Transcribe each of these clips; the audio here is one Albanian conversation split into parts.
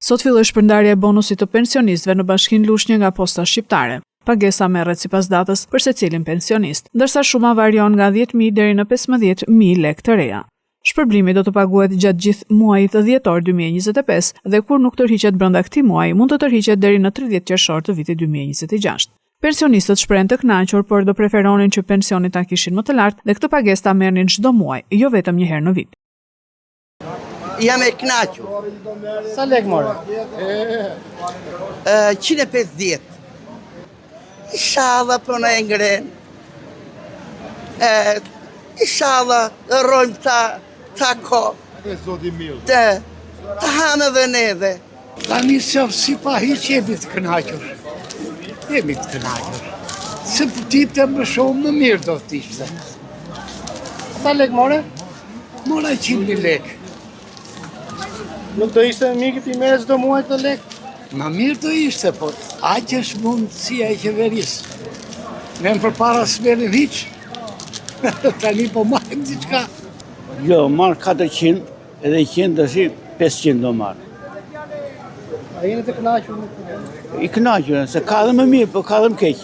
Sot filloi shpërndarja e bonusit të pensionistëve në Bashkinë Lushnjë nga Posta Shqiptare. Pagesa merret sipas datës për secilin pensionist, ndërsa shuma varion nga 10.000 deri në 15.000 lekë të reja. Shpërblimi do të paguhet gjatë gjithë muajit dhjetor 2025 dhe kur nuk tërhiqet brenda këtij muaji, mund të tërhiqet deri në 30 qershor të vitit 2026. Pensionistët shprehen të kënaqur, por do preferonin që pensionit ta kishin më të lartë dhe këtë pagesë ta merrnin çdo muaj, jo vetëm një herë në vit. Jam e kënaqur. Sa lekë more? 150. Inshallah po na e ngren. Inshallah rrojmë ta ko. E zoti mirë. Të hanë dhe neve. Tani si pa hiq jemi të kënaqur. Jemi të kënaqur. Se pëtite më shumë më mirë do të ishte. Sa lekë more? Mora 100.000 lekë. Nuk do ishte mirë ti merr çdo muaj të lekë? Ma mirë do ishte, po aq është mundësia e qeverisë. Ne më përpara s'merrim hiq. Tani po marrim diçka. Jo, marr 400 edhe 100 tash 500 do marr. A jeni të kënaqur? I kënaqur, se ka dhe më mirë, po ka dhe më keq.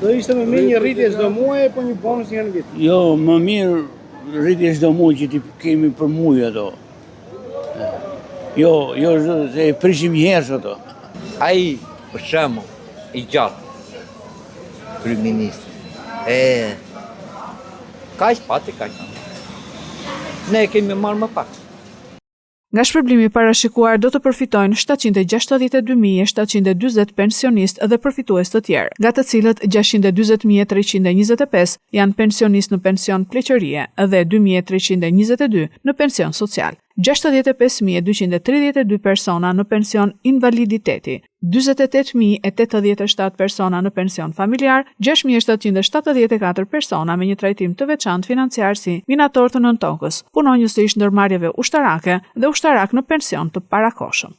Do ishte më mirë një rritje çdo muaj apo një bonus një herë në vit? Jo, më mirë rritje çdo muaj që ti kemi për muaj ato. Jo, se prishim një herë ato. Ai, për shembull, i gjatë, kryeministri. Kaq pati kaq. Ne kemi marrë më pak. Nga shpërblimi parashikuar do të përfitojnë 762.740 pensionistë dhe përfitues të tjerë, nga të cilët 640.325 janë pensionistë në pension pleqërie dhe 2.322 në pension social. 65.232 persona në pension invaliditeti, 48.087 persona në pension familjar, 6.774 persona me një trajtim të veçantë financiar si minator të nëntokës, punonjës të ish ndërmarrjeve ushtarake dhe ushtarak në pension të parakohshëm.